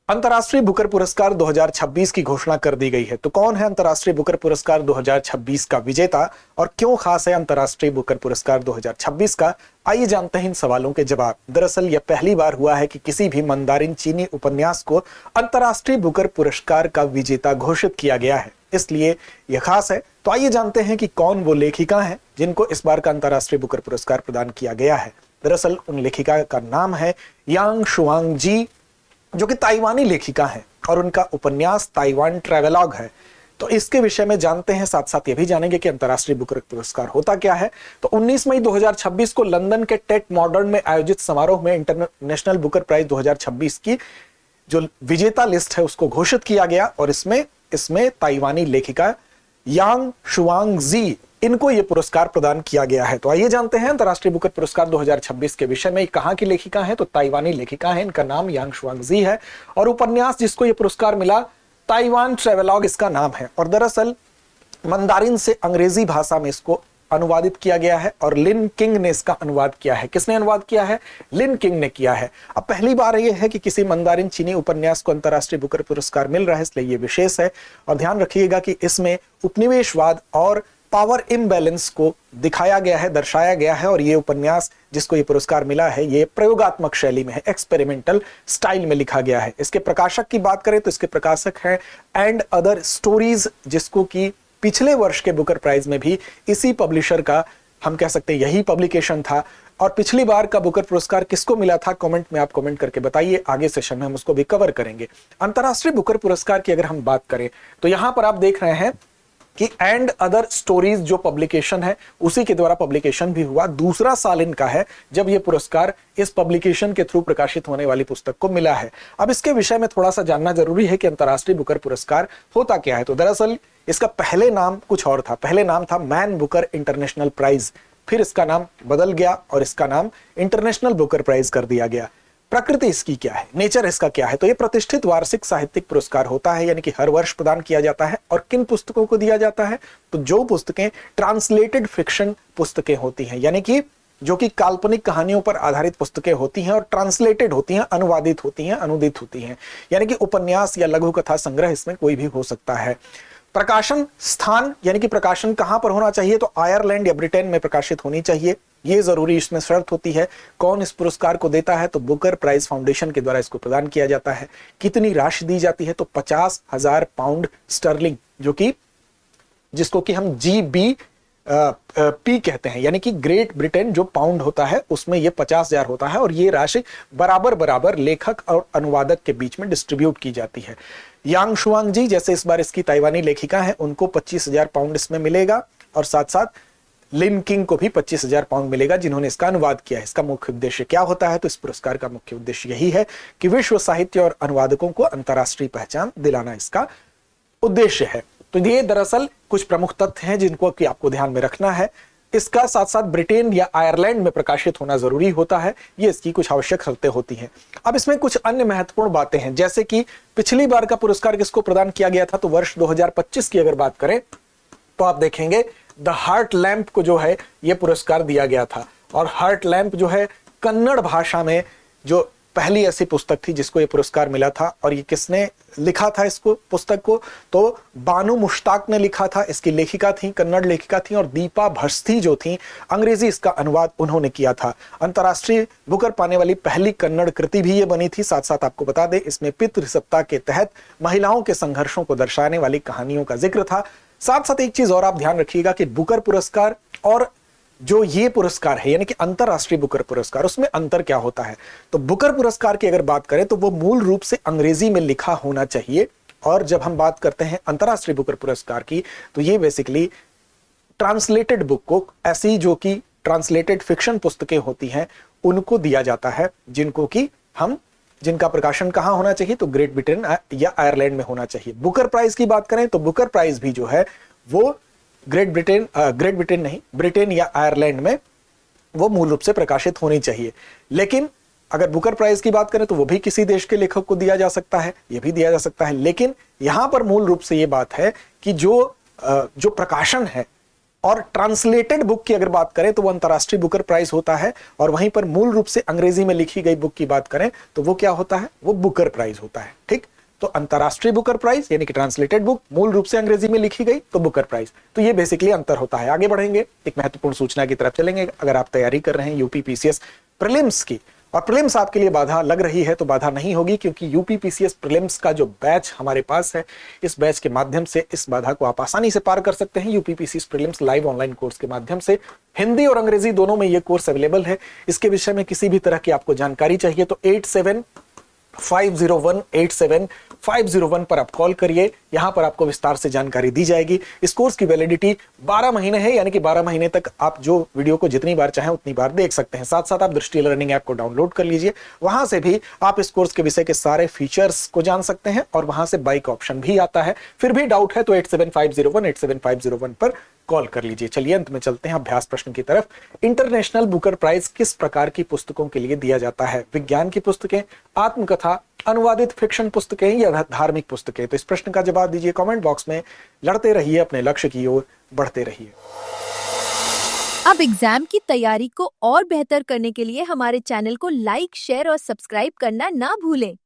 अंतर्राष्ट्रीय बुकर पुरस्कार 2026 की घोषणा कर दी गई है। तो कौन है अंतर्राष्ट्रीय बुकर पुरस्कार 2026 का विजेता और क्यों खास है अंतर्राष्ट्रीय बुकर पुरस्कार 2026 का? आइए जानते हैं इन सवालों के जवाब। दरअसल यह पहली बार हुआ है कि किसी भी मंदारिन चीनी उपन्यास को अंतर्राष्ट्रीय बुकर पुरस्कार का विजेता घोषित किया गया है, इसलिए यह खास है। तो आइए जानते हैं कि कौन वो लेखिका हैं जिनको इस बार का अंतर्राष्ट्रीय बुकर पुरस्कार प्रदान किया गया है। दरअसल उन लेखिका का नाम है यांग शुआंग जी, जो कि ताइवानी लेखिका हैं और उनका उपन्यास ताइवान ट्रैवेलॉग है। तो इसके विषय में जानते हैं, साथ साथ ये भी जानेंगे कि अंतर्राष्ट्रीय बुकर पुरस्कार होता क्या है। तो 19 मई 2026 को लंदन के टेट मॉडर्न में आयोजित समारोह में इंटरनेशनल बुकर प्राइज 2026 की जो विजेता लिस्ट है उसको घोषित किया गया और इसमें ताइवानी लेखिका यांग शुआंग जी, इनको ये पुरस्कार प्रदान किया गया है। तो आइए जानते हैं अंतर्राष्ट्रीय बुकर पुरस्कार 2026 के विषय में। कहां की लेखिका है? तो ताइवानी लेखिका है, इनका नाम यांग शुआंग जी है और उपन्यास जिसको ये पुरस्कार मिला ताइवान ट्रैवेलॉग इसका नाम है। और दरअसल मंदारिन से अंग्रेजी भाषा में इसको अनुवादित किया गया है और लिन किंग ने इसका अनुवाद किया है। किसने अनुवाद किया है? लिन किंग ने किया है। अब पहली बार यह है कि किसी मंदारिन चीनी उपन्यास को अंतर्राष्ट्रीय बुकर पुरस्कार मिल रहा है, इसलिए यह विशेष है। और ध्यान रखिएगा कि इसमें उपनिवेशवाद और पावर इम्बैलेंस को दिखाया गया है, दर्शाया गया है। और ये उपन्यास जिसको ये पुरस्कार मिला है ये प्रयोगात्मक शैली में है, एक्सपेरिमेंटल स्टाइल में लिखा गया है। इसके प्रकाशक की बात करें तो इसके प्रकाशक हैं एंड अदर स्टोरीज, जिसको कि पिछले वर्ष के बुकर प्राइज में भी इसी पब्लिशर का, हम कह सकते हैं यही पब्लिकेशन था। और पिछली बार का बुकर पुरस्कार किसको मिला था? कमेंट में आप कमेंट करके बताइए, आगे सेशन में हम उसको भी कवर करेंगे। अंतर्राष्ट्रीय बुकर पुरस्कार की अगर हम बात करें तो यहां पर आप देख रहे हैं कि एंड अदर स्टोरीज जो पब्लिकेशन है उसी के द्वारा पब्लिकेशन भी हुआ। दूसरा साल इनका है जब यह पुरस्कार इस पब्लिकेशन के थ्रू प्रकाशित होने वाली पुस्तक को मिला है। अब इसके विषय में थोड़ा सा जानना जरूरी है कि अंतर्राष्ट्रीय बुकर पुरस्कार होता क्या है। तो दरअसल इसका पहले नाम कुछ और था, पहले नाम था मैन बुकर इंटरनेशनल प्राइज, फिर इसका नाम बदल गया और इसका नाम इंटरनेशनल बुकर प्राइज कर दिया गया। प्रकृति इसकी क्या है, नेचर इसका क्या है? तो यह प्रतिष्ठित वार्षिक साहित्यिक पुरस्कार होता है, यानी कि हर वर्ष प्रदान किया जाता है। और किन पुस्तकों को दिया जाता है? तो जो पुस्तकें ट्रांसलेटेड फिक्शन पुस्तकें होती हैं, यानी कि जो कि काल्पनिक कहानियों पर आधारित पुस्तकें होती हैं और ट्रांसलेटेड होती हैं, अनुवादित होती हैं, अनुदित होती हैं, यानी कि उपन्यास या लघु कथा संग्रह इसमें कोई भी हो सकता है। प्रकाशन स्थान, यानी कि प्रकाशन कहां पर होना चाहिए? तो आयरलैंड या ब्रिटेन में प्रकाशित होनी चाहिए, ये जरूरी इसमें शर्त होती है। कौन इस पुरस्कार को देता है? तो बुकर प्राइज फाउंडेशन के द्वारा इसको प्रदान किया जाता है। कितनी राशि दी जाती है? तो 50,000 पाउंड स्टर्लिंग, जो कि जिसको कि हम GB पी कहते हैं, यानी कि ग्रेट ब्रिटेन जो पाउंड होता है उसमें ये 50,000 होता है। और ये राशि बराबर बराबर लेखक और अनुवादक के बीच में डिस्ट्रीब्यूट की जाती है। यांग शुआंग जी, जैसे इस बार इसकी ताइवानी लेखिका है, उनको 25,000 पाउंड इसमें मिलेगा और साथ साथ लिन किंग को भी 25,000 पाउंड मिलेगा, जिन्होंने इसका अनुवाद किया है। इसका मुख्य उद्देश्य क्या होता है? तो इस पुरस्कार का मुख्य उद्देश्य यही है कि विश्व साहित्य और अनुवादकों को अंतर्राष्ट्रीय पहचान दिलाना इसका उद्देश्य है। तो ये दरअसल कुछ प्रमुख तथ्य हैं जिनको कि आपको ध्यान में रखना है। इसका साथ साथ ब्रिटेन या आयरलैंड में प्रकाशित होना जरूरी होता है, ये इसकी कुछ आवश्यक शर्तें होती हैं। अब इसमें कुछ अन्य महत्वपूर्ण बातें हैं, जैसे कि पिछली बार का पुरस्कार किसको प्रदान किया गया था? तो वर्ष 2025 की अगर बात करें तो आप देखेंगे द हार्ट लैंप को जो है यह पुरस्कार दिया गया था। और हार्ट लैंप जो है कन्नड़ भाषा में जो पहली ऐसी पुस्तक थी जिसको यह पुरस्कार मिला था। और ये किसने लिखा था इसको, पुस्तक को? तो बानू मुश्ताक ने लिखा था। इसकी लेखिका थी, कन्नड़ लेखिका थी, और दीपा भस्ती जो थी, अंग्रेजी इसका अनुवाद उन्होंने किया था। अंतर्राष्ट्रीय बुकर पाने वाली पहली कन्नड़ कृति भी ये बनी थी। साथ साथ आपको बता दें इसमें पितृ सत्ता के तहत महिलाओं के संघर्षों को दर्शाने वाली कहानियों का जिक्र था। साथ साथ एक चीज और आप ध्यान रखिएगा कि बुकर पुरस्कार और जो ये पुरस्कार है, यानी कि अंतरराष्ट्रीय बुकर पुरस्कार, उसमें अंतर क्या होता है? तो बुकर पुरस्कार की अगर बात करें तो वो मूल रूप से अंग्रेजी में लिखा होना चाहिए। और जब हम बात करते हैं अंतरराष्ट्रीय बुकर पुरस्कार की तो ये बेसिकली ट्रांसलेटेड बुक को, ऐसी जो कि ट्रांसलेटेड फिक्शन पुस्तकें होती हैं, उनको दिया जाता है, जिनका प्रकाशन कहां होना चाहिए? तो ग्रेट ब्रिटेन या आयरलैंड में होना चाहिए। बुकर प्राइज की बात करें तो बुकर प्राइज भी जो है वो ब्रिटेन या आयरलैंड में वो मूल रूप से प्रकाशित होनी चाहिए। लेकिन अगर बुकर प्राइज की बात करें तो वो भी किसी देश के लेखक को दिया जा सकता है, ये भी दिया जा सकता है। लेकिन यहां पर मूल रूप से ये बात है कि जो प्रकाशन है और ट्रांसलेटेड बुक की अगर बात करें तो वो अंतर्राष्ट्रीय बुकर प्राइज होता है, और वहीं पर मूल रूप से अंग्रेजी में लिखी गई बुक की बात करें तो वो क्या होता है, वो बुकर प्राइज होता है। ठीक, तो अंतर्राष्ट्रीय बुकर प्राइज यानी कि ट्रांसलेटेड बुक, मूल रूप से अंग्रेजी में लिखी गई तो बुकर प्राइज। तो ये बेसिकली अंतर होता है। आगे बढ़ेंगे, एक महत्वपूर्ण सूचना की तरफ चलेंगे। अगर आप तैयारी कर रहे हैं यूपी पीसीएस प्रीलिम्स की, और प्रीलिम्स आपके लिए बाधा लग रही है, तो बाधा नहीं होगी, क्योंकि यूपी पीसीएस प्रीलिम्स का जो बैच हमारे पास है, इस बैच के माध्यम से इस बाधा को आप आसानी से पार कर सकते हैं। UP PCS prelims live online course के माध्यम से हिंदी और अंग्रेजी दोनों में यह कोर्स अवेलेबल है। इसके विषय में किसी भी तरह की आपको जानकारी चाहिए तो 8750187501 पर आप कॉल करिए, यहां पर आपको विस्तार से जानकारी दी जाएगी। इस कोर्स की वैलिडिटी 12 महीने है, यानी कि 12 महीने तक आप जो वीडियो को जितनी बार चाहें उतनी बार देख सकते हैं। साथ साथ आप दृष्टि लर्निंग ऐप को डाउनलोड कर लीजिए, वहां से भी आप इस कोर्स के विषय के सारे फीचर्स को जान सकते हैं, और वहां से बाइक ऑप्शन भी आता है। फिर भी डाउट है तो 8750187501 पर कॉल कर लीजिए। चलिए अंत में चलते हैं अभ्यास प्रश्न की तरफ। इंटरनेशनल बुकर प्राइज किस प्रकार की पुस्तकों के लिए दिया जाता है? विज्ञान की पुस्तकें, आत्मकथा, अनुवादित फिक्शन पुस्तकें या धार्मिक पुस्तकें? तो इस प्रश्न का जवाब दीजिए कमेंट बॉक्स में। लड़ते रहिए, अपने लक्ष्य की ओर बढ़ते रहिए। अब एग्जाम की तैयारी को और बेहतर करने के लिए हमारे चैनल को लाइक, शेयर और सब्सक्राइब करना ना भूलें।